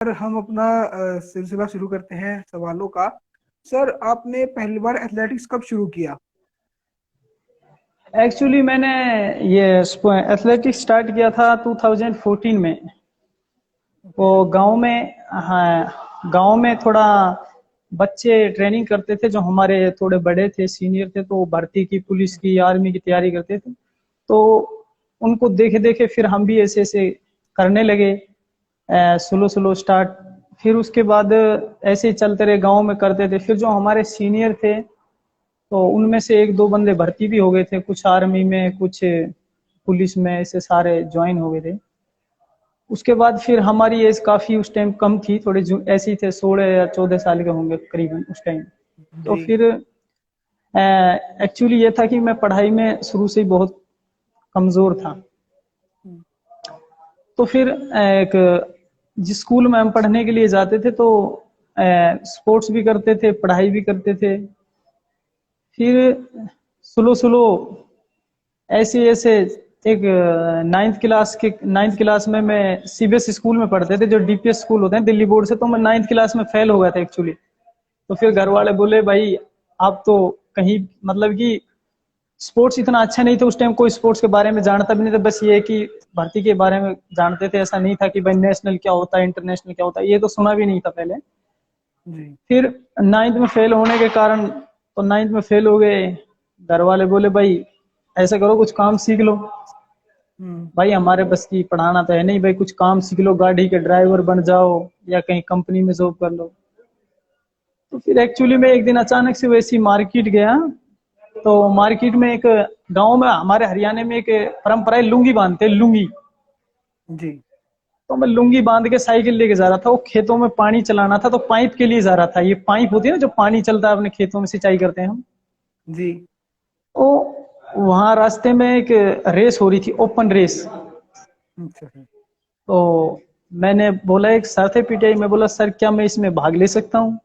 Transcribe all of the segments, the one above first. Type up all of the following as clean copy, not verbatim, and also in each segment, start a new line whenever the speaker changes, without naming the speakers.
Sir हम अपना सिलसिला शुरू करते हैं सवालों का। सर आपने पहली बार एथलेटिक्स कब शुरू किया?
एक्चुअली मैंने ये एथलेटिक्स स्टार्ट किया था 2014 में।
ओके
वो
सर।
गांव में, हाँ, गांव में थोड़ा बच्चे ट्रेनिंग करते थे जो हमारे थोड़े बड़े थे, सीनियर थे, तो वो भर्ती की, पुलिस की, आर्मी की तैयारी करते थे। तो उनको देखे देखे फिर हम भी ऐसे ऐसे करने लगे, स्लो स्लो स्टार्ट। फिर उसके बाद ऐसे ही चलते रहे, गांव में करते थे। फिर जो हमारे सीनियर थे तो उनमें से एक दो बंदे भर्ती भी हो गए थे, कुछ आर्मी में, कुछ पुलिस में, ऐसे सारे ज्वाइन हो गए थे। उसके बाद फिर हमारी एज काफी उस टाइम कम थी, थोड़े ऐसे ही थे, 16 या 14 साल के होंगे करीबन उस टाइम। तो
जी।
फिर एक्चुअली ये था कि मैं पढ़ाई में शुरू से ही बहुत कमजोर था।
हम्म।
तो फिर एक जिस स्कूल में हम पढ़ने के लिए जाते थे तो स्पोर्ट्स भी करते थे, पढ़ाई भी करते थे। फिर स्लो स्लो ऐसे ऐसे एक नाइन्थ क्लास में मैं सीबीएसई स्कूल में पढ़ते थे, जो डीपीएस स्कूल होते हैं दिल्ली बोर्ड से। तो मैं नाइन्थ क्लास में फेल हो गया था एक्चुअली। तो फिर घर
अच्छा।
वाले बोले, भाई आप तो कहीं, मतलब कि स्पोर्ट्स इतना अच्छा नहीं था उस टाइम, कोई स्पोर्ट्स के बारे में जानता भी नहीं था। बस ये कि भर्ती के बारे में जानते थे, ऐसा नहीं था कि भाई नेशनल क्या होता है, इंटरनेशनल क्या होता है, ये तो सुना भी नहीं था पहले।
जी।
फिर नाइन्थ में फेल होने के कारण, तो नाइन्थ में फेल हो गए। घर वाले बोले, भाई ऐसा करो कुछ काम सीख लो।
हम्म।
भाई हमारे बस की पढ़ाना तो है नहीं, भाई कुछ काम सीख लो, गाड़ी के ड्राइवर बन जाओ या कहीं कंपनी में जॉब कर लो। तो फिर एक्चुअली मैं एक दिन अचानक से वैसी मार्केट गया। तो मार्केट में एक, गांव में हमारे हरियाणा में एक परंपरा है, लुंगी बांधते हैं, लुंगी।
जी।
तो मैं लुंगी बांध के साइकिल लेके जा रहा था, वो खेतों में पानी चलाना था, तो पाइप के लिए जा रहा था। ये पाइप होती है ना जो पानी चलता है, अपने खेतों में सिंचाई करते हैं हम।
जी।
तो वहां रास्ते में एक रेस हो रही थी, ओपन रेस।
अच्छा सर।
तो मैंने बोला, एक सर थे पीटीआई में, बोला सर क्या मैं इसमें भाग ले सकता हूँ?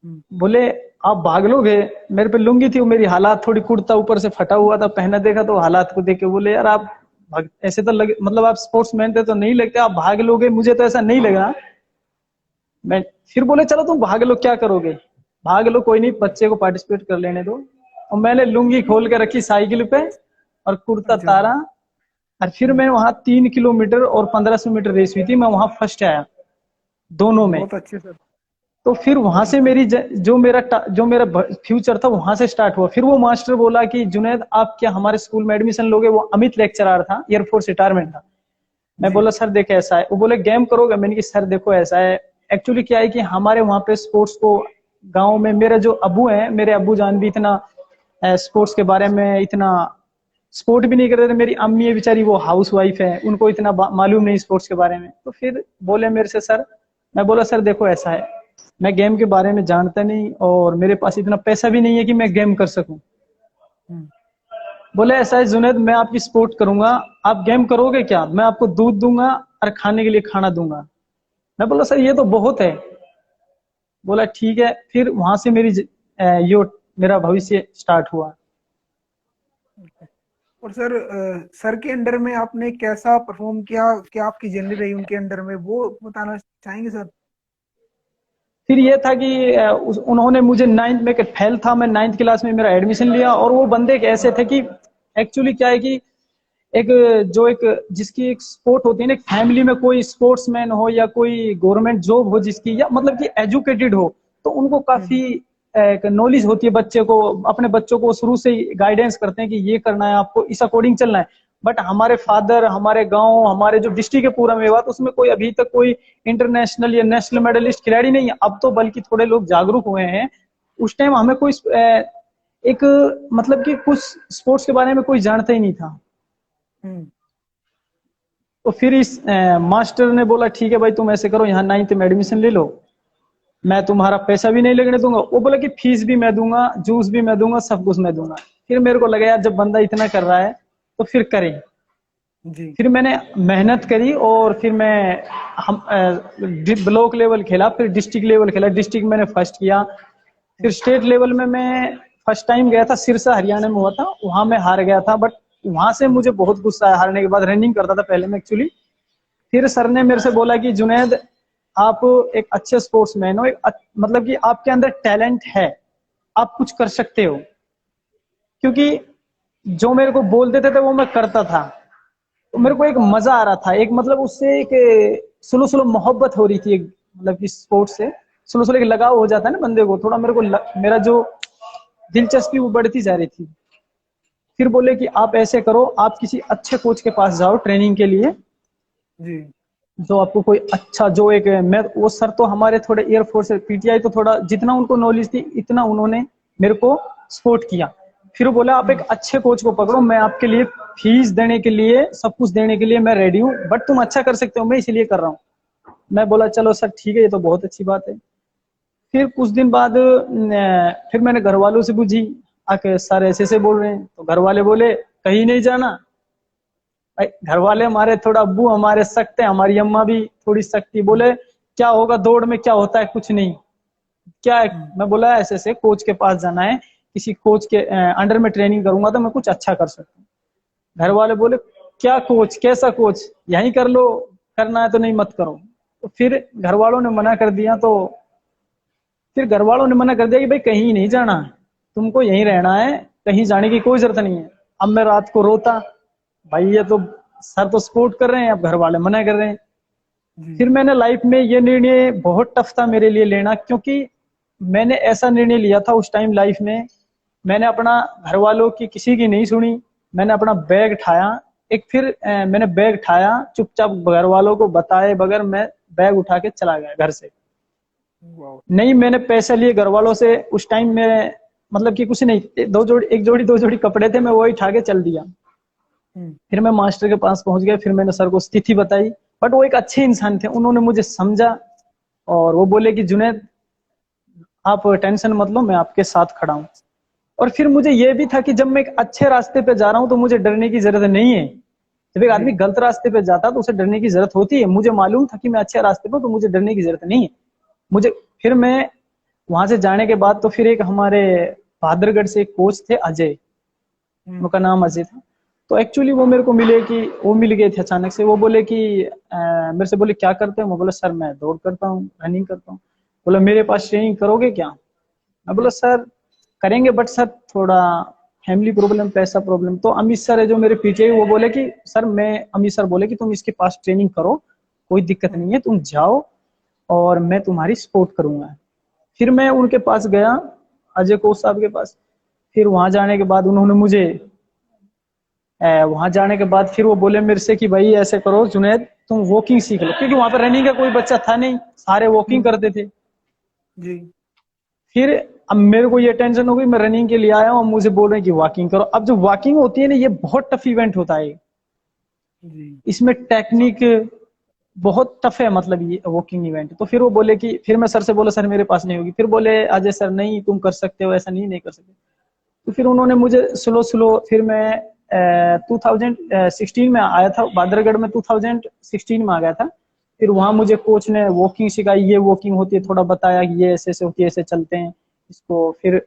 हम्म।
बोले आप भाग लोगे? मेरे पे लुंगी थी, वो मेरी हालात थोड़ी, कुर्ता ऊपर से फटा हुआ था, पहना देखा तो हालात को देख के बोले, यार आप भाग, ऐसे तो लगे, मतलब आप स्पोर्ट्स मैन थे तो नहीं लगते, आप भाग लोगे, मुझे तो ऐसा नहीं लगा। मैं फिर बोले चलो तुम भाग लो, क्या करोगे, भाग लो, कोई नहीं, बच्चे को पार्टिसिपेट कर लेने दो। और मैंने लुंगी खोल के रखी साइकिल पे और कुर्ता
अच्छा सर।
तारा। और फिर
हम्म।
मैं वहां 3 किलोमीटर और 1500 मीटर रेस हुई थी, मैं वहां फर्स्ट आया दोनों में।
बहुत अच्छे सर।
तो फिर वहां
बहुत
से
अच्छे।
जो मेरा फ्यूचर था वहां से स्टार्ट हुआ। फिर वो मास्टर बोला कि जुनैद आप क्या हमारे स्कूल में एडमिशन लोगे? वो अमित लेक्चरर था, एयरफोर्स रिटायरमेंट था। मैं
जी।
बोला सर देखो ऐसा है। वो बोले गेम करोगे? मैंने कहा सर देखो ऐसा है, एक्चुअली क्या है कि हमारे वहाँ पे स्पोर्ट्स को, गांव में मेरे जो अबू हैं, मेरे अबू जान भी इतना स्पोर्ट्स के बारे में इतना स्पोर्ट भी नहीं करते थे। मेरी अम्मी है बेचारी, वो हाउस वाइफ है, उनको इतना मालूम नहीं स्पोर्ट्स के बारे में। तो फिर बोले मेरे से सर, मैं बोला सर देखो ऐसा है, मैं गेम के बारे में जानता नहीं और मेरे पास इतना पैसा भी नहीं है कि मैं गेम कर सकूं।
हम्म।
बोले ऐसा है जुनेद, मैं आपकी सपोर्ट करूंगा, आप गेम करोगे क्या? मैं आपको दूध दूंगा और खाने के लिए खाना दूंगा। मैं बोला सर ये तो बहुत है। बोला ठीक है। फिर वहां से यो मेरा भविष्य स्टार्ट हुआ।
और सर सर के अंडर में आपने कैसा परफॉर्म किया? क्या आपकी जर्नी रही उनके अंडर में, वो बताना चाहेंगे सर?
फिर ये था कि उन्होंने मुझे नाइन्थ में, फेल था मैं नाइन्थ क्लास में, मेरा एडमिशन लिया। और वो बंदे एक ऐसे थे कि एक्चुअली क्या है कि एक एक जिसकी एक स्पोर्ट होती है ना, एक फैमिली में कोई स्पोर्ट्समैन हो या कोई गवर्नमेंट जॉब हो जिसकी, या मतलब कि एजुकेटेड हो, तो उनको काफी
हम्म।
एक नॉलेज होती है बच्चे को, अपने बच्चों को शुरू से ही गाइडेंस करते हैं कि ये करना है आपको, इस अकॉर्डिंग चलना है। बट हमारे फादर, हमारे गांव, हमारे जो डिस्ट्रिक्ट है पूरा मेवात, उसमें कोई अभी तक कोई इंटरनेशनल या नेशनल मेडलिस्ट खिलाड़ी नहीं है। अब तो बल्कि थोड़े लोग जागरूक हुए हैं। उस टाइम हमें कोई एक, मतलब कि कुछ स्पोर्ट्स के बारे में कोई जानता ही नहीं था।
हम्म।
तो फिर इस मास्टर ने बोला ठीक है भाई तुम ऐसे करो, यहाँ नाइन्थ में एडमिशन ले लो, मैं तुम्हारा पैसा भी नहीं लगने दूंगा। वो बोला कि फीस भी मैं दूंगा, जूस भी मैं दूंगा, सब कुछ मैं दूंगा। फिर मेरे को लगा यार जब बंदा इतना कर रहा है तो फिर करें।
जी।
फिर मैंने मेहनत करी और फिर मैं हम ब्लॉक लेवल खेला, फिर डिस्ट्रिक्ट लेवल खेला, डिस्ट्रिक्ट मैंने फर्स्ट किया। फिर
हम्म।
स्टेट लेवल में मैं फर्स्ट टाइम गया था, सिरसा हरियाणा में हुआ था, वहां मैं हार गया था। बट वहां से मुझे बहुत गुस्सा आया हारने के बाद। रनिंग करता था पहले मैं एक्चुअली। फिर सर ने मेरे से बोला कि जुनैद आप एक अच्छे स्पोर्ट्समैन हो, मतलब कि आपके अंदर टैलेंट है, आप कुछ कर सकते हो। क्योंकि जो मेरे को बोल देते थे वो मैं करता था, तो मेरे को एक मजा आ रहा था, एक मतलब उससे एक स्लो स्लो मोहब्बत हो रही थी, मतलब कि स्पोर्ट्स से स्लो स्लो एक लगाव हो जाता है ना बंदे को थोड़ा, मेरे को मेरा जो दिलचस्पी वो बढ़ती जा रही थी। फिर बोले कि आप ऐसे करो, आप किसी अच्छे कोच के पास जाओ ट्रेनिंग के लिए,
जी।
जो आपको कोई अच्छा, जो एक मैं वो सर तो हमारे थोड़े एयरफोर्स पीटीआई, तो थोड़ा जितना उनको नॉलेज थी इतना उन्होंने मेरे को सपोर्ट किया। फिर बोला आप एक अच्छे कोच को पकड़ो, मैं आपके लिए फीस देने के लिए, सब कुछ देने के लिए मैं रेडी हूँ, बट तुम अच्छा कर सकते हो, मैं इसलिए कर रहा हूँ। मैं बोला चलो सर ठीक है, ये तो बहुत अच्छी बात है। फिर कुछ दिन बाद फिर मैंने घर वालों से पूछी आके, सर ऐसे ऐसे बोल रहे हैं, तो घर वाले बोले कहीं नहीं जाना। भाई घर वाले हमारे थोड़ा, अब्बू हमारे सख्त है, हमारी अम्मा भी थोड़ी सख्त थी, बोले क्या होगा दौड़ में, क्या होता है, कुछ नहीं, क्या है। मैं बोला ऐसे ऐसे कोच के पास जाना है, किसी कोच के अंडर में ट्रेनिंग करूंगा तो मैं कुछ अच्छा कर सकता हूँ। घर वाले बोले क्या कोच, कैसा कोच, यहीं कर लो, करना है तो नहीं मत करो। तो फिर घर वालों ने मना कर दिया, तो फिर घर वालों ने मना कर दिया कि भाई कहीं नहीं जाना है, तुमको यहीं रहना है, कहीं जाने की कोई जरूरत नहीं है। अब मैं रात को रोता, भाई ये तो सर तो सपोर्ट कर रहे हैं, अब घर वाले मना कर रहे हैं। फिर
जी।
मैंने लाइफ में ये निर्णय बहुत टफ था मेरे लिए लेना, क्योंकि मैंने ऐसा निर्णय लिया था उस टाइम लाइफ में, मैंने अपना घर वालों की किसी की नहीं सुनी, मैंने अपना बैग उठाया। एक फिर मैंने बैग उठाया चुपचाप, घर वालों को बताए बगैर मैं बैग उठा के चला गया घर से।
वाह।
नहीं मैंने पैसे लिए घर वालों से उस टाइम में, मतलब कि कुछ नहीं, दो जोड़ी कपड़े थे, मैं वही उठा के चल दिया। फिर मैं मास्टर के पास पहुंच गया, फिर मैंने सर को स्थिति बताई, बट वो एक अच्छे इंसान थे, उन्होंने मुझे समझा और वो बोले कि जुनैद आप टेंशन मत लो, मैं आपके साथ खड़ा हूँ। और फिर मुझे ये भी था कि जब मैं एक अच्छे रास्ते पे जा रहा हूँ तो मुझे डरने की जरूरत नहीं है। जब एक
जी।
आदमी गलत रास्ते पे जाता है तो उसे डरने की जरूरत होती है, मुझे मालूम था कि मैं अच्छे रास्ते पे हूं, तो मुझे डरने की जरूरत नहीं है मुझे। फिर मैं वहां से जाने के बाद तो फिर एक हमारे बहादुरगढ़ से एक कोच थे अजय, उनका नाम अजय था। तो एक्चुअली वो मेरे को मिले, कि वो मिल गए थे अचानक से, वो बोले कि मेरे से बोले क्या करते हो, मैं बोला सर मैं दौड़ करता हूँ, रनिंग करता हूँ। बोला मेरे पास ट्रेनिंग करोगे क्या, मैं बोला सर करेंगे, बट सर थोड़ा फैमिली प्रॉब्लम, पैसा प्रॉब्लम। तो अमित सर है जो मेरे पीछे, वो बोले कि सर मैं, अमित सर बोले कि तुम इसके पास ट्रेनिंग करो, कोई दिक्कत नहीं है, तुम जाओ और मैं तुम्हारी सपोर्ट करूंगा। फिर मैं उनके पास गया, अजय कोच साहब के पास। फिर वहां जाने के बाद उन्होंने मुझे, वहां जाने के बाद फिर वो बोले मेरे से कि भाई ऐसे करो जुनैद, तुम वॉकिंग सीख लो, क्योंकि वहां पर रनिंग का कोई बच्चा था नहीं, सारे वॉकिंग करते थे।
जी।
फिर अब मेरे को ये टेंशन हो गई, मैं रनिंग के लिए आया हूँ, मुझे बोल रहे हैं कि वॉकिंग करो। अब जो वॉकिंग होती है ना, ये बहुत टफ इवेंट होता है,
जी।
इसमें टेक्निक बहुत टफ है, मतलब ये वॉकिंग इवेंट। तो फिर वो बोले कि, फिर मैं सर से बोला सर मेरे पास नहीं होगी, फिर बोले अजय सर नहीं तुम कर सकते हो, ऐसा नहीं नहीं कर सकते। तो फिर उन्होंने मुझे स्लो स्लो, फिर मैं 2016 में आया था बादरगढ़ में, 2016 में आ गया था। फिर वहां मुझे कोच ने वॉकिंग सिखाई, ये वॉकिंग होती है, थोड़ा बताया कि ये ऐसे ऐसे होती है, ऐसे चलते हैं इसको। फिर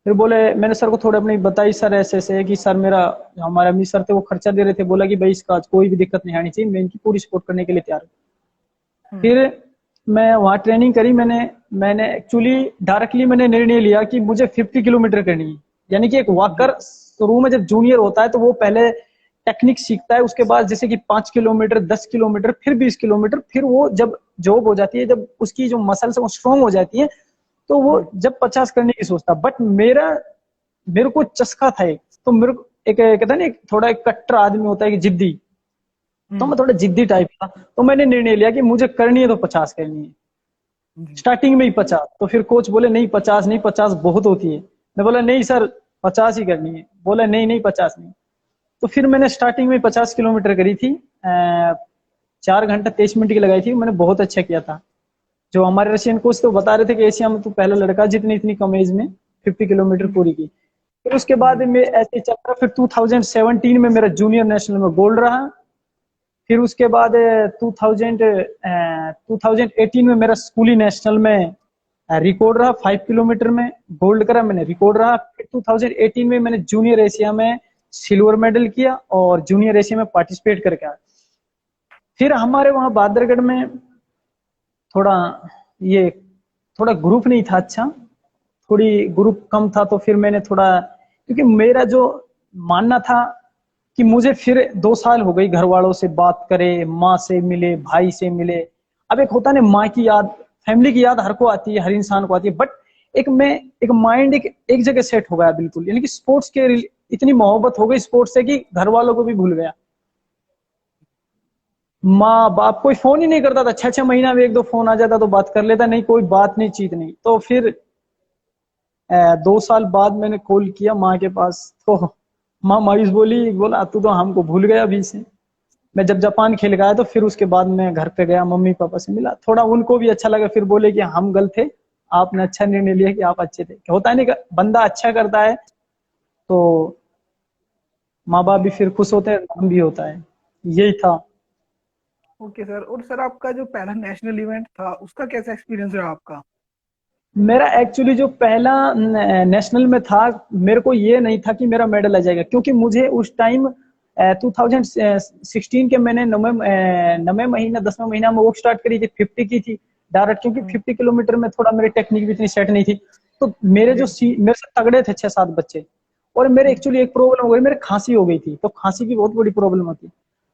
बोले, मैंने सर को थोड़ा अपनी बताई, सर ऐसे ऐसे है कि सर मेरा, हमारे अमीर सर थे वो खर्चा दे रहे थे, बोला कि भाई इसका कोई भी दिक्कत नहीं आनी चाहिए, मैं इनकी पूरी सपोर्ट करने के लिए तैयार हूँ। फिर मैं वहां ट्रेनिंग करी, मैंने मैंने एक्चुअली डायरेक्टली मैंने निर्णय लिया कि मुझे 50 किलोमीटर करनी है। यानी कि एक वॉकर शुरू में जब जूनियर होता है तो वो पहले टेक्निक सीखता है, उसके बाद जैसे कि 5 किलोमीटर, 10 किलोमीटर, फिर 20 किलोमीटर, फिर वो जब जॉब हो जाती है, जब उसकी जो मसल्स है वो स्ट्रॉन्ग हो जाती है, तो वो जब 50 करने की सोचता। बट मेरे को चस्का था एक, तो मेरे को एक कहता है ना, थोड़ा एक कट्टर आदमी होता है कि जिद्दी, तो मैं थोड़ा जिद्दी टाइप था। तो मैंने निर्णय लिया कि मुझे करनी है तो 50 करनी है, स्टार्टिंग में ही 50। तो फिर कोच बोले नहीं 50 नहीं, 50 बहुत होती है। मैं बोला नहीं सर 50 ही करनी है, बोला नहीं नहीं 50 नहीं। तो फिर मैंने स्टार्टिंग में 50 किलोमीटर करी थी, 4 घंटा 23 मिनट की लगाई थी, मैंने बहुत अच्छा किया था। जो हमारे रशियन कोच तो बता रहे थे कि एशिया में तो पहला लड़का जितनी इतनी कम एज में 50 किलोमीटर पूरी की। फिर उसके बाद में ऐसे ही चल रहा, फिर 2017 में मेरा जूनियर नेशनल में गोल्ड रहा। फिर उसके बाद 2018 में मेरा स्कूली नेशनल में रिकॉर्ड रहा, 5 किलोमीटर में गोल्ड करा मैंने, रिकॉर्ड रहा। फिर 2018 में मैंने जूनियर एशिया में सिल्वर मेडल किया और जूनियर एशिया में पार्टिसिपेट करके आया। फिर हमारे वहां बादरगढ़ में थोड़ा ये थोड़ा ग्रुप नहीं था अच्छा, थोड़ी ग्रुप कम था, तो फिर मैंने थोड़ा, क्योंकि मेरा जो मानना था कि मुझे फिर 2 साल हो गई घर वालों से बात करे, माँ से मिले, भाई से मिले। अब एक होता है ना माँ की याद, फैमिली की याद हर को आती है, हर इंसान को आती है, बट एक मैं एक माइंड एक जगह सेट हो गया बिल्कुल, यानी कि स्पोर्ट्स के इतनी मोहब्बत हो गई स्पोर्ट्स से कि घर वालों को भी भूल गया। माँ बाप कोई फोन ही नहीं करता था, 6 6 महीना में 1 2 फोन आ जाता तो बात कर लेता, नहीं कोई बात नहीं, चीत नहीं। तो फिर 2 साल बाद मैंने कॉल किया माँ के पास, तो माँ मायूस बोली, बोला तू तो हमको भूल गया अभी से। मैं जब जापान खेल गया तो फिर उसके बाद मैं घर पे गया, मम्मी पापा से मिला, थोड़ा उनको भी अच्छा लगा, फिर बोले कि हम गलत थे, आपने अच्छा निर्णय लिया कि आप अच्छे थे। होता है नहीं, बंदा अच्छा करता है तो माँ बाप भी फिर खुश होते हैं, नाम भी होता है। यही था।
Okay sir. और सर आपका जो पहला नेशनल इवेंट था उसका कैसा एक्सपीरियंस रहा आपका?
मेरा एक्चुअली जो पहला नेशनल में था, मेरे को ये नहीं था कि मेरा मेडल आ जाएगा, क्योंकि मुझे उस टाइम 2016 के मैंने 9वें महीना 10वें महीना में वॉक स्टार्ट करी थी, 50 की थी डायरेक्ट, क्योंकि 50 किलोमीटर में थोड़ा मेरी टेक्निक भी इतनी सेट नहीं थी। तो मेरे जो
जी।
मेरे से तगड़े थे 6 7 बच्चे, और मेरे एक्चुअली एक प्रॉब्लम हो गई, मेरे खांसी हो गई थी, तो खांसी की बहुत बड़ी प्रॉब्लम होती।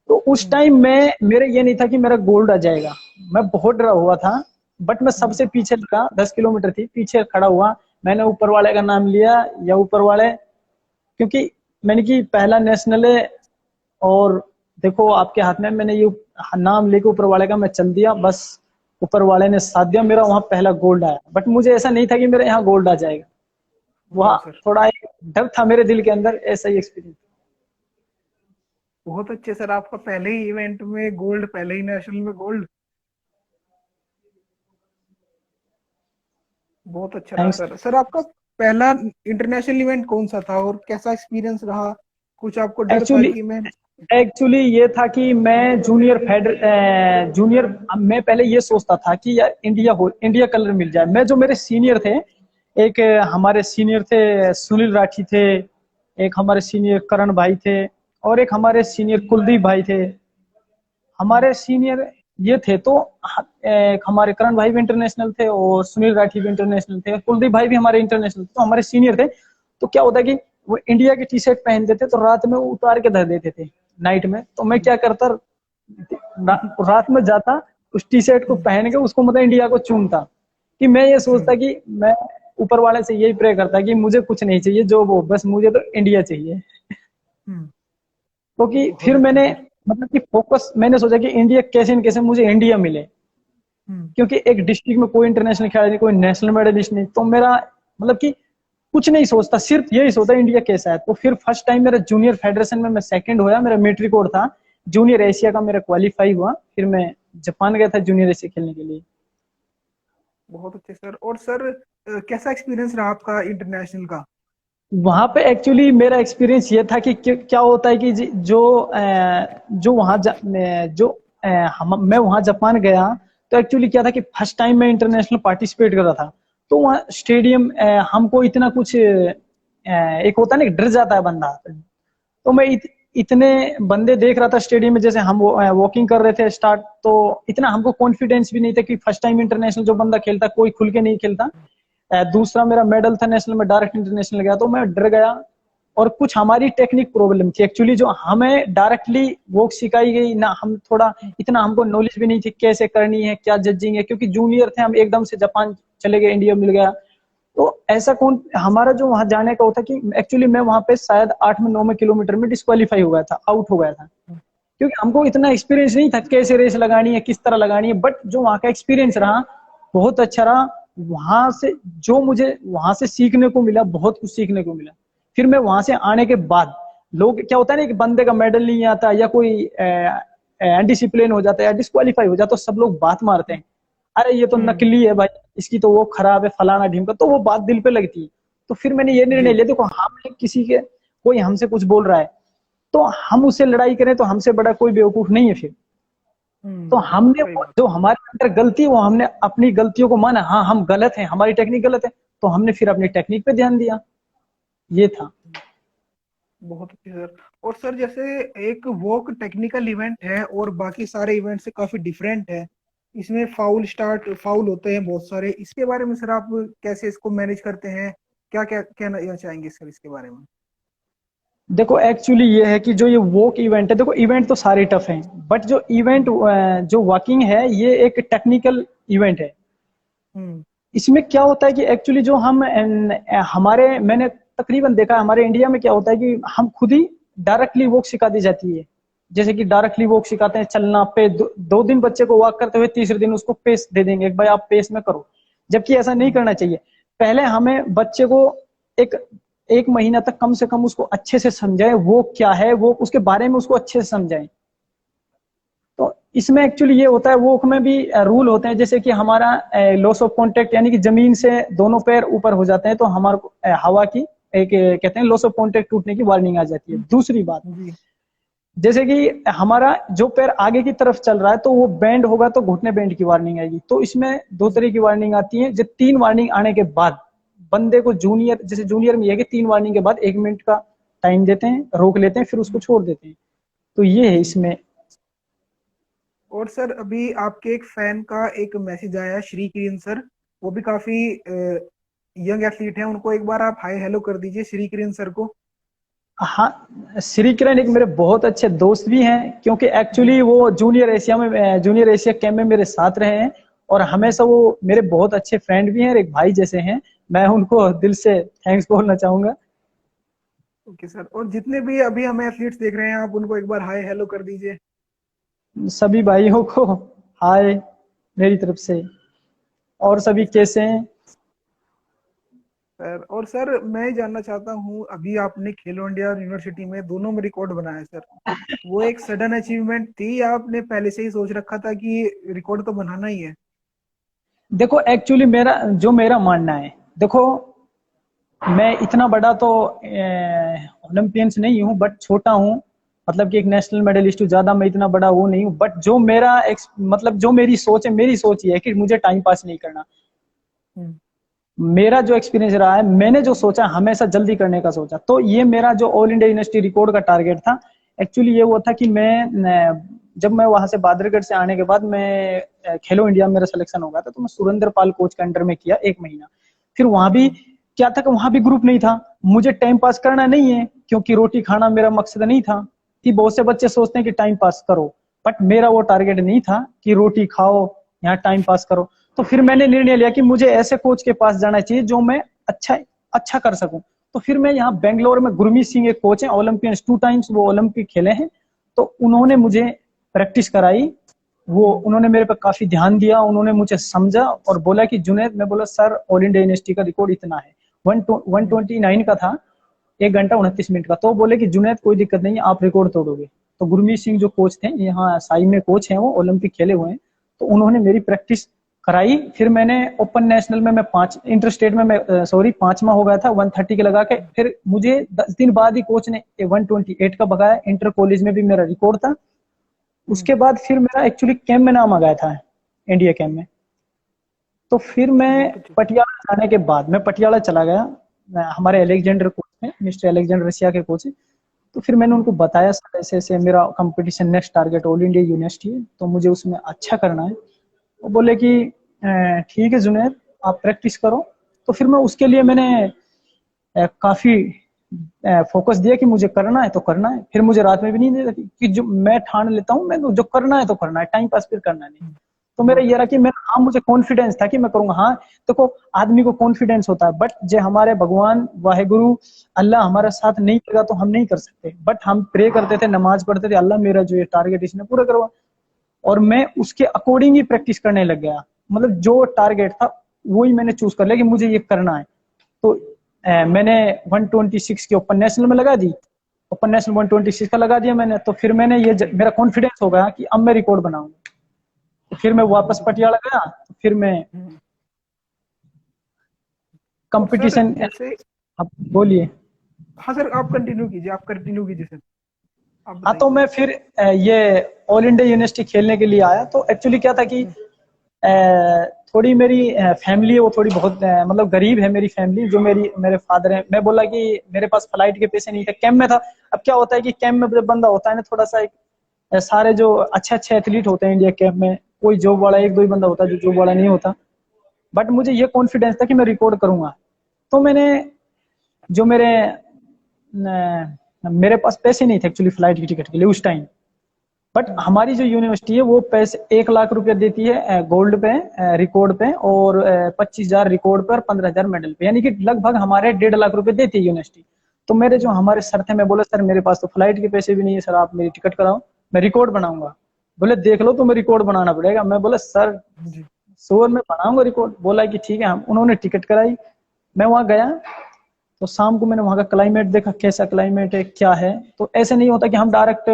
तो उस टाइम मैं मेरे ये नहीं था कि मेरा गोल्ड आ जाएगा, मैं बहुत डरा हुआ था। बट मैं सबसे पीछे लगा, 10 किलोमीटर थी, पीछे खड़ा हुआ, मैंने ऊपर वाले का नाम लिया, या ऊपर वाले, क्योंकि मैंने कि पहला नेशनल है, और देखो आपके हाथ में, मैंने ये नाम लेके ऊपर वाले का मैं चल दिया, बस ऊपर वाले ने साथ दिया, मेरा वहां पहला गोल्ड आया। बट मुझे ऐसा नहीं था कि मेरे यहाँ गोल्ड आ जाएगा,
वाह
वहाँ
सर,
थोड़ा एक डर था मेरे दिल के अंदर, ऐसा ही एक्सपीरियंस।
बहुत अच्छे सर। आपका पहले ही इवेंट में गोल्ड, पहले ही नेशनल में गोल्ड, बहुत अच्छा रहा
थैंक्स।
सर। सर आपका पहला इंटरनेशनल इवेंट कौन सा था और कैसा एक्सपीरियंस रहा? कुछ आपको डर था
एक्चुअली
कि मैं?
एक्चुअली ये था कि मैं जूनियर, मैं पहले ये सोचता था कि यार इंडिया कलर मिल जाए। मैं जो मेरे सीनियर थे, एक हमारे सीनियर थे सुनील राठी थे, एक हमारे सीनियर करण भाई थे, और एक हमारे सीनियर कुलदीप भाई थे। हमारे सीनियर ये थे, तो एक हमारे करण भाई भी इंटरनेशनल थे, और सुनील राठी भी इंटरनेशनल थे, कुलदीप भाई भी हमारे इंटरनेशनल थे, तो हमारे सीनियर थे। तो क्या होता है कि वो इंडिया की टी शर्ट पहनते थे, तो रात में वो उतार के धर देते थे नाइट में। तो मैं क्या करता, रात में जाता, उस टी शर्ट को पहन के उसको मतलब इंडिया को चूमता, कि मैं ये सोचता कि मैं ऊपर वाले से यही प्रे करता कि मुझे कुछ नहीं चाहिए, जो वो बस मुझे तो इंडिया चाहिए। क्योंकि
बहुत
फिर
अच्छा
मैंने
सर।
मतलब कि फोकस मैंने सोचा कि इंडिया कैसे न कैसे मुझे इंडिया मिले, क्योंकि एक डिस्ट्रिक्ट में कोई इंटरनेशनल खिलाड़ी नहीं, कोई नेशनल मेडलिस्ट नहीं, तो मेरा मतलब कि कुछ नहीं सोचता, सिर्फ यही सोचता इंडिया कैसा है। तो फिर फर्स्ट टाइम मेरा जूनियर फेडरेशन में मैं सेकंड होया, मेरा मेरिट रिकॉर्ड था, जूनियर एशिया का मेरा क्वालिफाई हुआ, फिर मैं जापान गया था जूनियर एशिया खेलने के लिए।
बहुत अच्छे सर। और सर कैसा एक्सपीरियंस रहा आपका इंटरनेशनल का?
वहां पे एक्चुअली मेरा एक्सपीरियंस ये था कि क्या होता है कि जो वहां जो मैं वहां जापान गया, तो एक्चुअली क्या था कि फर्स्ट टाइम मैं इंटरनेशनल पार्टिसिपेट कर रहा था। तो वहाँ स्टेडियम हमको इतना कुछ एक होता है ना कि डर जाता है बंदा। तो मैं इतने बंदे देख रहा था स्टेडियम में, जैसे हम वॉकिंग कर रहे थे स्टार्ट, तो इतना हमको कॉन्फिडेंस भी नहीं था कि फर्स्ट टाइम इंटरनेशनल जो बंदा खेलता कोई खुल के नहीं खेलता। दूसरा मेरा मेडल था नेशनल में, डायरेक्ट इंटरनेशनल गया, तो मैं डर गया। और कुछ हमारी टेक्निक प्रॉब्लम थी एक्चुअली, जो हमें डायरेक्टली वो सिखाई गई ना, हम थोड़ा इतना हमको नॉलेज भी नहीं थी कैसे करनी है, क्या जजिंग है, क्योंकि जूनियर थे हम, एकदम से जापान चले गए, इंडिया मिल गया। तो ऐसा कौन हमारा जो वहां जाने का होता कि एक्चुअली मैं वहां पे शायद 8 में 9 में किलोमीटर में डिस्क्वालीफाई हो गया था, आउट हो गया था, क्योंकि हमको इतना एक्सपीरियंस नहीं था कैसे रेस लगानी है, किस तरह लगानी है। बट जो वहां का एक्सपीरियंस रहा बहुत अच्छा रहा। वहां से जो मुझे वहां से सीखने को मिला, बहुत कुछ सीखने को मिला। फिर मैं वहां से आने के बाद, लोग क्या होता है ना कि बंदे का मेडल नहीं आता, या कोई अनडिसिप्लिन हो जाता है या डिस्क्वालीफाई हो जाता, तो सब लोग बात मारते हैं, अरे ये तो नकली है भाई, इसकी तो वो खराब है, फलाना ढीमका, तो वो बात दिल पे लगती है। तो फिर मैंने ये निर्णय
जी।
लिया, देखो हम किसी के, कोई हमसे कुछ बोल रहा है, तो हम उससे लड़ाई करें, तो हमसे बड़ा कोई बेवकूफ नहीं है फिर। तो हमने
सही बात।
जो हमारे अंदर गलती है, वो हमने अपनी गलतियों को माना, हाँ हम गलत हैं, हमारी टेक्निक गलत है, तो हमने फिर अपनी टेक्निक पे ध्यान दिया। ये था।
बहुत अच्छे सर। और सर जैसे एक वॉक टेक्निकल इवेंट है और बाकी सारे इवेंट से काफी डिफरेंट है, इसमें फाउल होते हैं बहुत सारे, इसके बारे में सर आप कैसे इसको मैनेज करते हैं? क्या क्या कहना चाहेंगे सर इसके बारे में?
देखो एक्चुअली ये है कि जो ये वॉक इवेंट है, देखो इवेंट तो सारे टफ हैं, बट जो इवेंट जो वॉकिंग है ये एक टेक्निकल इवेंट है।
हम्म।
इसमें क्या होता है कि एक्चुअली जो हम हमारे मैंने तकरीबन देखा है हमारे इंडिया में क्या होता है कि हम खुद ही डायरेक्टली वॉक सिखा दी जाती है। जैसे कि डायरेक्टली वॉक सिखाते हैं चलना पे, दो दिन बच्चे को वॉक करते हुए तीसरे दिन उसको पेस दे देंगे, भाई आप पेस में करो, जबकि ऐसा नहीं करना चाहिए। पहले हमें बच्चे को एक एक महीना तक कम से कम उसको अच्छे से समझाएं, वो क्या है वो उसके बारे में उसको अच्छे से समझाएं। तो इसमें एक्चुअली ये होता है, वो में भी रूल होते हैं, जैसे कि हमारा लॉस ऑफ कांटेक्ट, यानी कि जमीन से दोनों पैर ऊपर हो जाते हैं तो हमारे को हवा की एक कहते हैं लॉस ऑफ कांटेक्ट टूटने की वार्निंग आ जाती है। दूसरी बात,
जी।
जैसे कि हमारा जो पैर आगे की तरफ चल रहा है तो वो बैंड होगा तो घुटने बैंड की वार्निंग आएगी। तो इसमें दो तरह की वार्निंग आती है। जो 3 वार्निंग आने के बाद बंदे को जूनियर, जैसे जूनियर में यह कि 3 वार्निंग के बाद 1 मिनट का टाइम देते हैं, रोक लेते हैं, फिर उसको छोड़ देते हैं। तो ये है
जी।
इसमें।
और सर अभी आपके एक फैन का एक मैसेज आया, श्री किरण सर, वो भी काफी यंग एथलीट हैं, उनको एक बार आप हाय हेलो कर दीजिए श्री किरण सर को।
हाँ, श्री किरण एक मेरे बहुत अच्छे दोस्त भी हैं, क्योंकि
जी।
एक्चुअली वो जूनियर एशिया कैंप में मेरे साथ रहे हैं, और हमेशा वो मेरे बहुत अच्छे फ्रेंड भी हैं और एक भाई जैसे हैं। मैं उनको दिल से थैंक्स बोलना चाहूंगा।
ओके सर, और जितने भी अभी हमें एथलीट्स देख रहे हैं आप उनको एक बार हाय हेलो कर दीजिए।
सभी भाइयों को हाय मेरी तरफ से। और
ओके
सभी
सर।
कैसे हैं?
सर और सर मैं जानना चाहता हूँ, अभी आपने खेलो इंडिया और यूनिवर्सिटी में दोनों में रिकॉर्ड बनाया सर, वो एक सडन अचीवमेंट थी या आपने पहले से ही सोच रखा था कि रिकॉर्ड तो बनाना ही है?
देखो एक्चुअली मेरा मानना है, देखो मैं इतना बड़ा तो ओलंपियंस नहीं हूँ, बट छोटा हूँ, मतलब कि एक नेशनल मेडलिस्ट हूँ, ज्यादा मैं इतना बड़ा वो नहीं हूँ। बट जो मतलब जो मेरी सोच है, मेरी सोच ये है कि मुझे टाइम पास नहीं करना।
हम्म।
मेरा जो एक्सपीरियंस रहा है, मैंने जो सोचा हमेशा जल्दी करने का सोचा, तो ये मेरा जो ऑल इंडिया यूनिवर्सिटी रिकॉर्ड का टारगेट था। एक्चुअली ये हुआ था कि जब मैं वहां से बादरगढ़ से आने के बाद मैं खेलो इंडिया में मेरा सिलेक्शन हो गया था, तो मैं सुरेंद्र पाल कोच के अंडर में किया 1 महीना। फिर वहां भी क्या था कि वहां भी ग्रुप नहीं था। मुझे टाइम पास करना नहीं है, क्योंकि रोटी खाना मेरा मकसद नहीं था। कि बहुत से बच्चे सोचते हैं कि टाइम पास करो, बट मेरा वो टारगेट नहीं था कि रोटी खाओ, यहाँ टाइम पास करो। तो फिर मैंने निर्णय लिया कि मुझे ऐसे कोच के पास जाना चाहिए जो मैं अच्छा अच्छा कर सकूं। तो फिर मैं यहाँ बेंगलोर में गुरमीत सिंह एक कोच है, ओलंपियंस 2 टाइम्स, वो ओलंपिक खेले हैं। तो उन्होंने
अच्छा।
मुझे प्रैक्टिस कराई। वो
हम्म।
उन्होंने मेरे पे काफी ध्यान दिया, उन्होंने मुझे समझा और बोला कि जुनैद, मैं बोला सर ऑल इंडिया यूनिवर्सिटी का रिकॉर्ड इतना है, 129 का था, 1 घंटा 29 मिनट का। तो बोले कि जुनैद कोई दिक्कत नहीं है, आप रिकॉर्ड तोड़ोगे। तो गुरमीत सिंह जो कोच थे, यहाँ साई में कोच हैं, वो ओलंपिक खेले हुए हैं, तो उन्होंने मेरी प्रैक्टिस कराई। फिर मैंने ओपन नेशनल में मैं 5 इंटर स्टेट में मैं सॉरी 5वां हो गया था 130 के लगा के। फिर मुझे 10 दिन बाद ही कोच ने 128 का भगाया। इंटर कॉलेज में भी मेरा रिकॉर्ड था।
हम्म।
उसके बाद फिर मेरा एक्चुअली कैंप में नाम आ गया था, इंडिया कैंप में। तो फिर मैं
बहुत अच्छी।
पटियाला जाने के बाद मैं पटियाला चला गया। हमारे अलेक्जेंडर कोच हैं, मिस्टर अलेक्जेंडर रशिया के कोच हैं। तो फिर मैंने उनको बताया सर ऐसे ऐसे मेरा competition next target all India university है, तो मुझे उसमें अच्छा करना है। वो बोले कि ठीक है जुनैद, आप प्रैक्टिस करो। तो फिर मैं उसके लिए मैंने काफी फोकस दिया कि मुझे करना है तो करना है। फिर मुझे रात में भी नींद नहीं आती, कि जो मैं ठान लेता हूँ, मैं जो करना है तो करना है, टाइम पास फिर करना नहीं। तो मेरा
बहुत
ये रहा
अच्छी।
कि मैं, हाँ मुझे कॉन्फिडेंस था कि मैं करूंगा। हाँ देखो, आदमी को कॉन्फिडेंस होता है, बट जो हमारे भगवान वाहेगुरु अल्लाह हमारे साथ नहीं करेगा तो हम नहीं कर सकते। बट हम प्रे करते थे, नमाज पढ़ते थे, अल्लाह मेरा जो ये टारगेट इसने पूरा करवा। और मैं उसके अकॉर्डिंग ही प्रैक्टिस करने लग गया। मतलब जो टारगेट था वही मैंने चूज कर लिया कि मुझे ये करना है। तो मैंने 126 की ओपन नेशनल में लगा दी। ओपन नेशनल 126 का लगा दिया मैंने। तो फिर मैंने मेरा कॉन्फिडेंस हो गया कि अब मैं रिकॉर्ड बनाऊंगा। तो फिर मैं
बहुत
वापस
अच्छी।
पटियाला गया। तो फिर मैं
हम्म। और सर
कंपटीशन।
जैसे,
आप बोलिए।
हाँ सर आप कंटिन्यू कीजिए, आप कंटिन्यू कीजिए सर, आप
हाँ तो
बताइए।
मैं फिर ये ऑल इंडिया यूनिवर्सिटी खेलने के लिए आया। तो एक्चुअली क्या था कि थोड़ी मेरी फैमिली है, वो थोड़ी बहुत मतलब गरीब है मेरी फैमिली। जो मेरे फादर है, मैं बोला कि मेरे पास फ्लाइट के पैसे नहीं थे, कैंप में था। अब क्या होता है कि कैंप में जब बंदा होता है ना, थोड़ा सा एक सारे जो अच्छे अच्छे एथलीट होते हैं इंडिया कैंप में, कोई जॉब वाला, एक दो ही बंदा होता है जो जॉब वाला नहीं होता, बट मुझे ये कॉन्फिडेंस था कि मैं रिकॉर्ड करूंगा। तो मैंने जो मेरे पास पैसे नहीं थे एक्चुअली फ्लाइट की टिकट के लिए उस टाइम, बट हमारी जो यूनिवर्सिटी है वो पैसे 1 लाख रुपया देती है गोल्ड पे, रिकॉर्ड पे, और 25,000 रिकॉर्ड पे और 15,000 मेडल पे, यानी कि लगभग हमारे 1.5 लाख रुपए देती है यूनिवर्सिटी। तो मेरे जो हमारे सर थे, मैं बोला सर मेरे पास तो फ्लाइट के पैसे भी नहीं है सर, आप मेरी टिकट कराओ, मैं रिकॉर्ड बनाऊंगा। बोले देख लो तुम्हें रिकॉर्ड बनाना पड़ेगा। मैं बोला सर
जी।
श्योर मैं बनाऊंगा रिकॉर्ड। बोला कि ठीक है। हम उन्होंने टिकट कराई, मैं वहां गया। तो शाम को मैंने वहां का क्लाइमेट देखा, कैसा क्लाइमेट है क्या है। तो ऐसे नहीं होता कि हम डायरेक्ट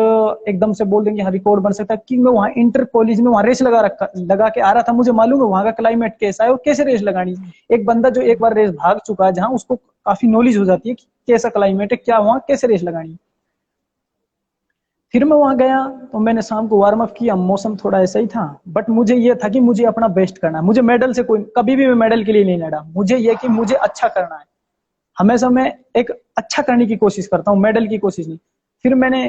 एकदम से बोल देंगे हाँ रिकॉर्ड बन सकता है, कि मैं वहां इंटर कॉलेज में वहां रेस लगा के आ रहा था। मुझे मालूम है वहां का क्लाइमेट कैसा है और कैसे रेस लगानी है। एक बंदा जो एक बार रेस भाग चुका है, जहां उसको काफी नॉलेज हो जाती है कि कैसा क्लाइमेट है, क्या वहां कैसे रेस लगानी है। फिर मैं वहां गया तो मैंने शाम को वार्म अप किया, मौसम थोड़ा ऐसा ही था, बट मुझे ये था कि मुझे अपना बेस्ट करना है। मुझे मेडल से कोई, कभी भी मैं मेडल के लिए नहीं लड़ा, मुझे ये कि मुझे अच्छा करना है। हमेशा मैं एक अच्छा करने की कोशिश करता हूँ, मेडल की कोशिश नहीं। फिर मैंने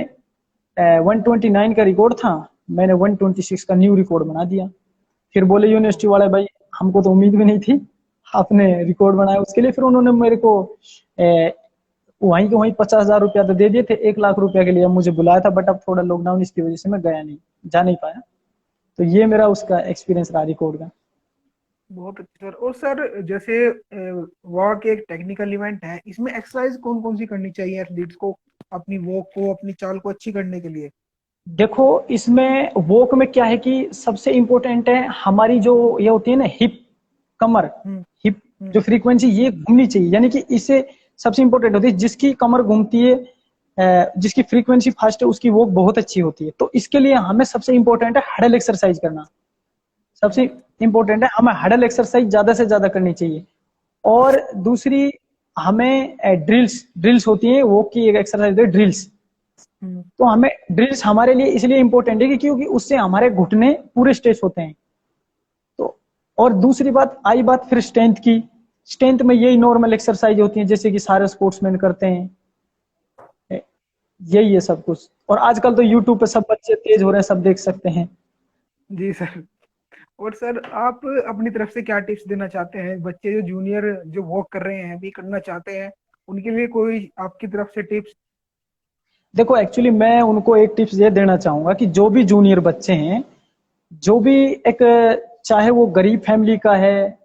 129 का रिकॉर्ड था, मैंने 126 का न्यू रिकॉर्ड बना दिया। फिर बोले यूनिवर्सिटी वाले भाई हमको तो उम्मीद भी नहीं थी, आपने रिकॉर्ड बनाया उसके लिए। फिर उन्होंने मेरे को वहीं के वहीं 50,000 रुपया तो दे दिए थे। 1 लाख रुपया के लिए मुझे बुलाया था, बट अब थोड़ा लॉकडाउन इसकी वजह से मैं गया नहीं, जा नहीं पाया। तो ये मेरा उसका एक्सपीरियंस रहा रिकॉर्ड का।
बहुत अच्छे सर। और सर जैसे वॉक एक टेक्निकल इवेंट है, इसमें एक्सरसाइज कौन कौन सी करनी चाहिए एथलीट्स को अपनी वॉक को, अपनी चाल को अच्छी करने के लिए?
देखो इसमें वॉक में क्या है कि सबसे इम्पोर्टेंट है हमारी जो ये होती है ना हिप, कमर,
हम्म।
हिप
हम्म।
जो फ्रीक्वेंसी ये घूमनी चाहिए, यानी कि इससे सबसे इंपॉर्टेंट होती है। जिसकी कमर घूमती है, जिसकी फ्रीक्वेंसी फास्ट है, उसकी वॉक बहुत अच्छी होती है। तो इसके लिए हमें सबसे इंपॉर्टेंट है हडल एक्सरसाइज करना। सबसे इंपॉर्टेंट है हमें हडल एक्सरसाइज ज्यादा से ज्यादा करनी चाहिए। और दूसरी हमें ड्रिल्स ड्रिल्स होती है, वॉक की एक एक्सरसाइज है ड्रिल्स।
हम्म।
तो हमें ड्रिल्स हमारे लिए इसलिए इंपॉर्टेंट है कि क्योंकि उससे हमारे घुटने पूरे स्ट्रेच होते हैं। तो और दूसरी बात आई बात फिर स्ट्रेंथ की। स्ट्रेंथ में यही नॉर्मल एक्सरसाइज होती है जैसे कि सारे स्पोर्ट्समैन करते हैं, यही है सब कुछ। और आजकल तो यूट्यूब पे सब बच्चे तेज हो रहे हैं, सब देख सकते हैं।
जी सर। और सर आप अपनी तरफ से क्या टिप्स देना चाहते हैं, बच्चे जो जूनियर जो वॉक कर रहे हैं, भी करना चाहते हैं, उनके लिए कोई आपकी तरफ से टिप्स?
देखो एक्चुअली मैं उनको एक टिप्स ये देना चाहूंगा कि जो भी जूनियर बच्चे हैं, जो भी एक, चाहे वो गरीब फैमिली का है,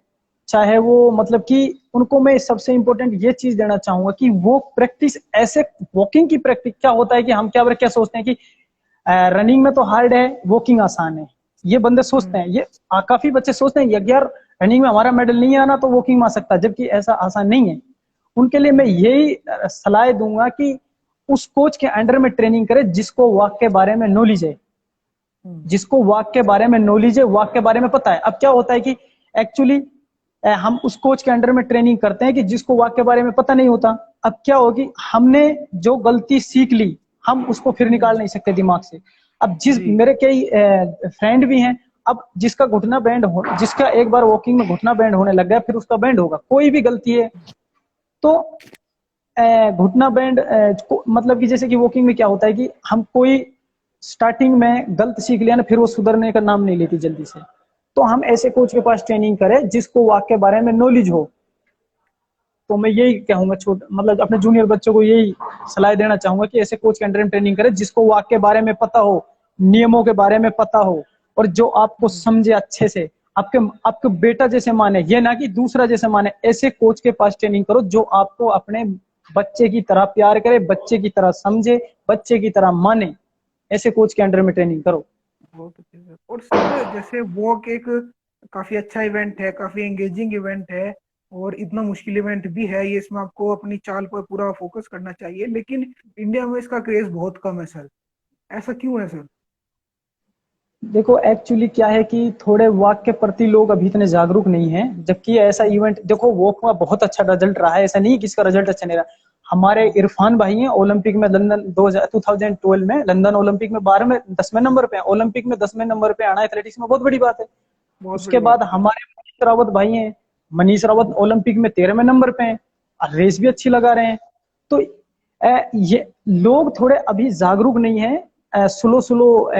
चाहे वो मतलब कि उनको मैं सबसे इंपॉर्टेंट ये चीज देना चाहूंगा कि वो प्रैक्टिस ऐसे, वॉकिंग की प्रैक्टिस। क्या होता है कि हम क्या सोचते हैं कि रनिंग में तो हार्ड है, वॉकिंग आसान है, ये बंदे सोचते हैं। ये काफी बच्चे सोचते हैं यार रनिंग में हमारा मेडल नहीं आना तो वॉकिंग में आ सकता है, जबकि ऐसा आसान नहीं है। उनके लिए मैं यही सलाह दूंगा कि उस कोच के अंडर में ट्रेनिंग करे जिसको वॉक के बारे में नॉलेज है, जिसको वॉक के बारे में नॉलेज है, वॉक के बारे में पता है। अब क्या होता है कि एक्चुअली हम उस कोच के अंडर में ट्रेनिंग करते हैं कि जिसको वॉक के बारे में पता नहीं होता। अब क्या होगी, हमने जो गलती सीख ली हम उसको फिर निकाल नहीं सकते दिमाग से। अब जिस
जी।
मेरे कई फ्रेंड भी हैं, अब जिसका घुटना बैंड हो, जिसका एक बार वॉकिंग में घुटना बैंड होने लग गया फिर उसका बैंड होगा, कोई भी गलती है तो घुटना बैंड मतलब कि जैसे कि वॉकिंग में क्या होता है कि हम कोई स्टार्टिंग में गलत सीख लिया ना, फिर वो सुधरने का नाम नहीं लेती जल्दी से। तो हम ऐसे कोच के पास ट्रेनिंग करें जिसको वॉक के बारे में नॉलेज हो। तो मैं यही कहूंगा, छोट मतलब अपने जूनियर बच्चों को यही सलाह देना चाहूंगा कि ऐसे कोच के अंडर में ट्रेनिंग करें जिसको वॉक के बारे में पता हो, नियमों के बारे में पता हो, और जो आपको समझे अच्छे से, आपके आपके बेटा जैसे माने, ये ना कि दूसरा जैसे माने। ऐसे कोच के पास ट्रेनिंग करो जो आपको अपने बच्चे की तरह प्यार करे, बच्चे की तरह समझे, बच्चे की तरह माने। ऐसे कोच के अंडर में ट्रेनिंग करो।
बहुत अच्छे सर। और सर जैसे वॉक एक काफी अच्छा इवेंट है, काफी एंगेजिंग इवेंट है, और इतना मुश्किल इवेंट भी है ये, इसमें आपको अपनी चाल पर पूरा फोकस करना चाहिए, लेकिन इंडिया में इसका क्रेज बहुत कम है सर। ऐसा क्यों है सर?
देखो एक्चुअली क्या है कि थोड़े वॉक के प्रति लोग अभी इतने जागरूक नहीं हैं, जबकि ऐसा इवेंट देखो वॉक में बहुत अच्छा रिजल्ट रहा है, ऐसा नहीं कि इसका रिजल्ट अच्छा नहीं रहा। हमारे इरफान भाई हैं, ओलंपिक में लंदन 2012 में, लंदन ओलंपिक में 12 में 10वें नंबर पे, ओलंपिक में 10वें नंबर पे आना एथलेटिक्स में बहुत बड़ी बात है।
बहुत
उसके
बड़ी
बाद
बात है सर।
हमारे मनीष रावत भाई हैं, मनीष रावत ओलंपिक में 13वें नंबर पे हैं, और रेस भी अच्छी लगा रहे हैं। तो ये लोग थोड़े अभी जागरूक नहीं है, स्लो स्लो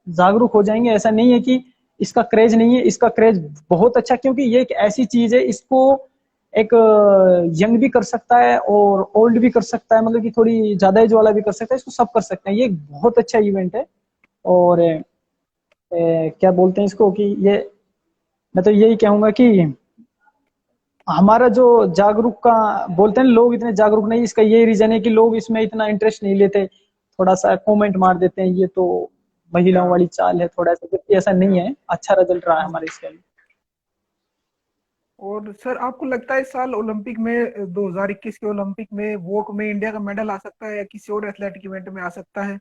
जागरूक हो जाएंगे। ऐसा नहीं है कि इसका क्रेज नहीं है, इसका क्रेज बहुत अच्छा, क्योंकि ये एक ऐसी चीज है, इसको एक यंग भी कर सकता है और ओल्ड भी कर सकता है, मतलब कि थोड़ी ज्यादा एज वाला भी कर सकता है, इसको सब कर सकते हैं। ये एक बहुत अच्छा इवेंट है। और क्या बोलते हैं इसको कि ये, मैं तो यही कहूंगा कि हमारा जो जागरूक का बोलते हैं, लोग इतने जागरूक नहीं, इसका यही रीजन है कि लोग इसमें इतना इंटरेस्ट नहीं लेते, थोड़ा सा कमेंट मार देते हैं ये तो
या
महिलाओं वाली चाल है थोड़ा सा, जबकि ऐसा नहीं
या
है, अच्छा रिजल्ट रहा है
हाँ।
हमारे इसके लिए।
और सर आपको लगता है इस साल ओलंपिक में 2021 के ओलंपिक में वॉक में इंडिया का मेडल आ सकता है या किसी और एथलेटिक इवेंट में आ सकता है?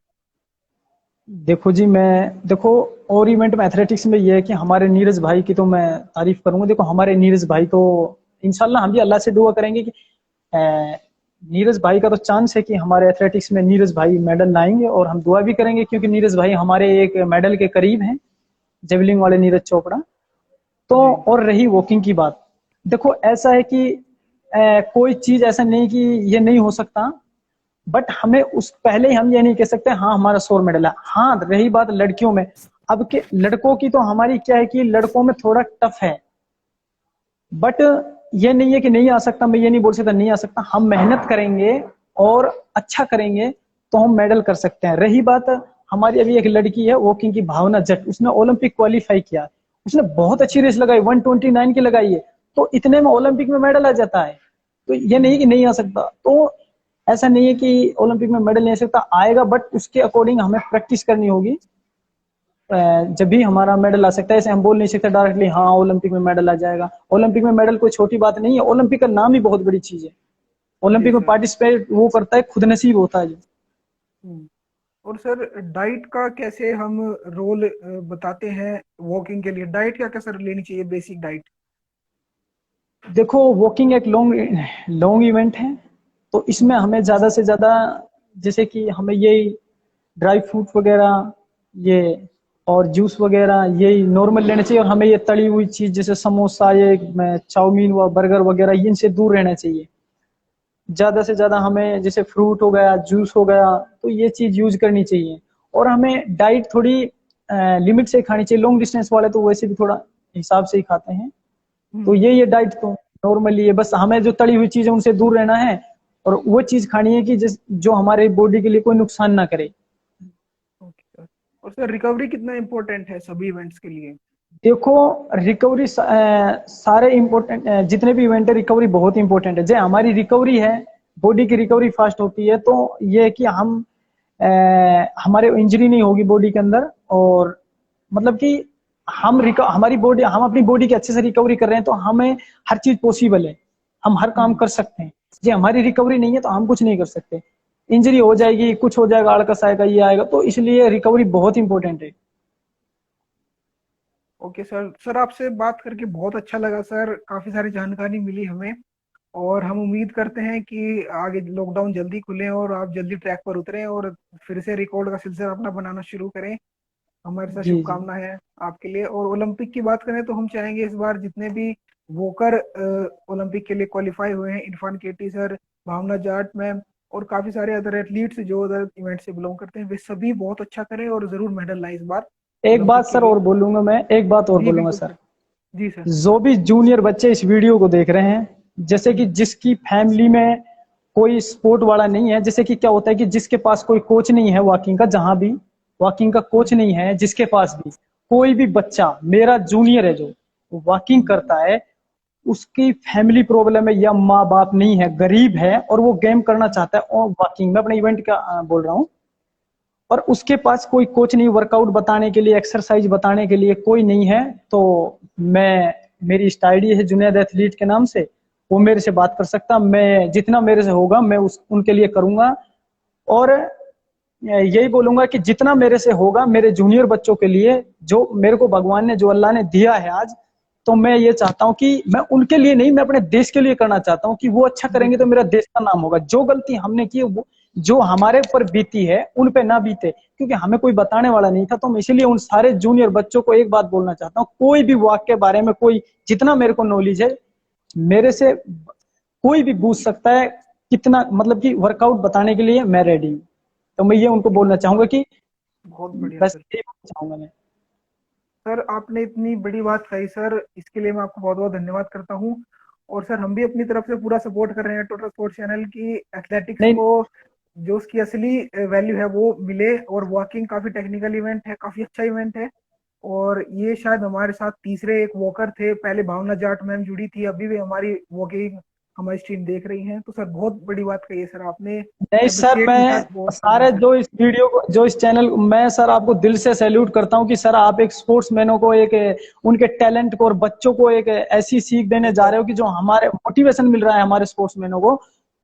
देखो जी, मैं देखो, और इवेंट में एथलेटिक्स में ये है कि हमारे नीरज भाई की तो मैं तारीफ करूंगा। देखो हमारे नीरज भाई तो इंशाल्लाह हम भी अल्लाह से दुआ करेंगे कि अ, नीरज भाई का तो चांस है कि हमारे एथलेटिक्स में नीरज भाई मेडल लाएंगे, और हम दुआ भी करेंगे क्योंकि नीरज भाई हमारे एक मेडल के करीब हैं, जेवलिंग वाले नीरज चोपड़ा। तो
जी।
और रही वॉकिंग की बात, देखो ऐसा है कि कोई चीज ऐसा नहीं कि ये नहीं हो सकता, बट हमें उस पहले ही हम ये नहीं कह सकते हाँ हमारा 100 मेडल है। हाँ रही बात लड़कियों में, अब के लड़कों की तो हमारी क्या है कि लड़कों में थोड़ा टफ है, बट ये नहीं है कि नहीं आ सकता, मैं ये नहीं बोल सकता नहीं आ सकता, हम मेहनत करेंगे और अच्छा करेंगे तो हम मेडल कर सकते हैं। रही बात, हमारी अभी एक लड़की है वॉकिंग की, भावना जट, उसने ओलंपिक क्वालिफाई किया, उसने बहुत अच्छी रेस लगाई, 129 की लगाई है, तो इतने में ओलंपिक में मेडल आ जाता है। तो ये नहीं कि नहीं आ सकता, तो ऐसा नहीं है कि ओलंपिक में मेडल नहीं आ सकता, आएगा, बट उसके अकॉर्डिंग हमें प्रैक्टिस करनी होगी। जब भी हमारा मेडल आ सकता है, ऐसे हम बोल नहीं सकते डायरेक्टली हाँ ओलंपिक में मेडल आ जाएगा। ओलंपिक में मेडल कोई छोटी बात नहीं है, ओलंपिक का नाम ही बहुत बड़ी चीज है।
जी
ओलंपिक में
सर।
पार्टिसिपेट वो करता है खुद नसीब होता है जो।
हम्म। और सर डाइट का कैसे हम रोल बताते हैं वॉकिंग के लिए? डाइट क्या क्या सर लेनी चाहिए, बेसिक डाइट?
देखो वॉकिंग एक लॉन्ग लॉन्ग इवेंट है, तो इसमें हमें ज्यादा से ज्यादा, जैसे कि हमें ये ड्राई फ्रूट वगैरह, ये और जूस वगैरह यही नॉर्मल लेना चाहिए, और हमें ये तली हुई चीज जैसे समोसा, ये चाउमीन व बर्गर वगैरह इनसे दूर रहना चाहिए। ज्यादा से ज्यादा हमें जैसे फ्रूट हो गया, जूस हो गया, तो ये चीज यूज करनी चाहिए। और हमें डाइट थोड़ी लिमिट से खानी चाहिए, लॉन्ग डिस्टेंस वाले तो वैसे भी थोड़ा हिसाब से ही खाते हैं। तो
हम्म।
ये डाइट तो नॉर्मली है, बस हमें जो तली हुई चीज है उनसे दूर रहना है, और वो चीज खानी है कि जिस जो हमारे बॉडी के लिए कोई नुकसान ना करे।
Okay sir. और सर रिकवरी कितना इम्पोर्टेंट है सभी इवेंट्स के लिए?
देखो रिकवरी सारे इम्पोर्टेंट, जितने भी इवेंट है रिकवरी बहुत इंपॉर्टेंट है। जैसे हमारी रिकवरी है, बॉडी की रिकवरी फास्ट होती है, तो ये है कि हम हमारे इंजरी नहीं होगी बॉडी के अंदर, और मतलब कि हमारी बॉडी, हम अपनी बॉडी की अच्छे से रिकवरी कर रहे हैं तो हमें हर चीज पॉसिबल है, हम हर काम
हम्म।
कर सकते हैं। जी हमारी रिकवरी नहीं है तो हम कुछ नहीं कर सकते, इंजरी हो जाएगी, कुछ हो जाएगा, अड़कस आएगा, ये आएगा, तो इसलिए रिकवरी बहुत इंपॉर्टेंट है।
Okay sir. सर आपसे बात करके बहुत अच्छा लगा सर, काफी सारी जानकारी मिली हमें। और हम उम्मीद करते हैं कि आगे लॉकडाउन जल्दी खुले और आप जल्दी ट्रैक पर उतरें और फिर से रिकॉर्ड का सिलसिला अपना बनाना शुरू करें। हमारे साथ
जी जी।
शुभकामना है आपके लिए। और ओलंपिक की बात करें तो हम चाहेंगे इस बार जितने भी वोकर ओलंपिक के लिए क्वालिफाई हुए हैं, इरफान केटी सर, भावना जाट मैम और काफी सारे अदर एथलीट्स जो अदर इवेंट से बिलोंग करते हैं, वे सभी बहुत अच्छा करें और जरूर मेडल लाएं इस बार
एक बात
ओलंपिक के
सर
लिए।
और बोलूंगा, मैं एक बात और
जी
बोलूंगा
बिल्कुल
सर,
सर। जी सर।
जो भी जूनियर बच्चे इस वीडियो को देख रहे हैं, जैसे कि
हम्म।
जिसकी फैमिली में कोई स्पोर्ट वाला नहीं है, जैसे कि क्या होता है कि जिसके पास कोई कोच नहीं है वॉकिंग का, जहां भी वॉकिंग का कोच
हम्म।
नहीं है, जिसके पास भी कोई भी बच्चा मेरा जूनियर है जो वॉकिंग
हम्म।
करता है, उसकी फैमिली प्रॉब्लम है या माँ बाप नहीं है, गरीब है, और वो गेम करना चाहता है, और वॉकिंग में अपने इवेंट का बोल रहा हूँ, और उसके पास कोई कोच नहीं, वर्कआउट बताने के लिए, एक्सरसाइज बताने के लिए कोई नहीं है, तो मैं, मेरी इंस्टा आईडी है जुनैद एथलीट के नाम से, वो मेरे से बात कर सकता, मैं जितना मेरे से होगा मैं उनके लिए करूंगा। और यही बोलूंगा कि जितना मेरे से होगा मेरे जूनियर बच्चों के लिए, जो मेरे को भगवान ने, जो अल्लाह ने दिया है आज, तो मैं ये चाहता हूँ कि मैं उनके लिए नहीं, मैं अपने देश के लिए करना चाहता हूँ कि वो अच्छा करेंगे तो
बिल्कुल
मेरा
सर।
देश का नाम होगा। जो गलती हमने की वो, जो हमारे ऊपर बीती है उन पे ना बीते, क्योंकि हमें कोई बताने वाला नहीं था। तो मैं इसीलिए उन सारे जूनियर बच्चों को एक बात बोलना चाहता हूँ, कोई भी वाक के बारे में, कोई जितना मेरे को नॉलेज है, मेरे से कोई भी पूछ सकता है, कितना मतलब कि वर्कआउट बताने के लिए मैं रेडी हूँ। तो मैं ये उनको बोलना चाहूंगा कि
बहुत बढ़िया
बस
सर।
ये बोलना चाहूंगा मैं।
सर आपने इतनी बड़ी बात कही सर, इसके लिए मैं आपको बहुत बहुत धन्यवाद करता हूँ। और सर हम भी अपनी तरफ से पूरा सपोर्ट कर रहे हैं टोटल स्पोर्ट्स चैनल की, एथलेटिक्स
नहीं
को जो उसकी असली वैल्यू है वो मिले। और वॉकिंग काफी टेक्निकल इवेंट है, काफी अच्छा इवेंट है। और ये शायद हमारे साथ तीसरे एक वॉकर थे, पहले भावना जाट मैम जुड़ी थी, अभी भी हमारी वॉकिंग हमारी स्ट्रीम देख रही हैं। तो सर बहुत बड़ी बात कही है सर आपने,
नहीं सर,
अप्रिशिएट भी
मैं
सर बहुत करना
सारे
सर।
जो इस वीडियो को, जो इस चैनल, मैं सर आपको दिल से सैल्यूट करता हूं कि सर आप एक स्पोर्ट्समैनों को, एक उनके टैलेंट को और बच्चों को एक ऐसी सीख देने जा रहे हो कि जो हमारे मोटिवेशन मिल रहा है हमारे स्पोर्ट्समैनों को।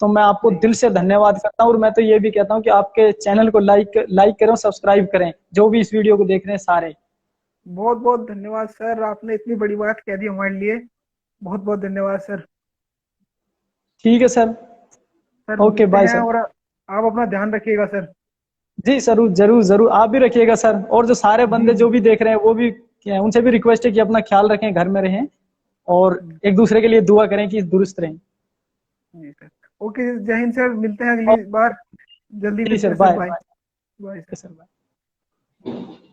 तो मैं आपको
जी
दिल से धन्यवाद करता हूं। और मैं तो ये भी कहता हूं कि आपके चैनल को लाइक लाइक करें, सब्सक्राइब करें, जो भी इस वीडियो को देख रहे हैं सारे।
बहुत बहुत धन्यवाद सर, आपने इतनी बड़ी बात कह दी हमारे लिए। बहुत बहुत धन्यवाद सर।
ठीक है सर।
सर
ओके,
मिलते
बाय
हैं,
सर।
और आप अपना ध्यान रखिएगा सर।
जी जरूर जरूर जरूर, आप भी रखिएगा सर। और जो सारे
जी
बंदे जो भी देख रहे हैं वो भी, उनसे भी रिक्वेस्ट है कि अपना ख्याल रखें, घर में रहें और
जी
एक दूसरे के लिए दुआ करें कि दुरुस्त रहें।
जी सर। ओके, जय हिंद सर, मिलते हैं अगली बार। जल्दी
जी
मिलते
सर,
हैं sir,
bye
bye.
Bye.
Bye sir.
Sir bye.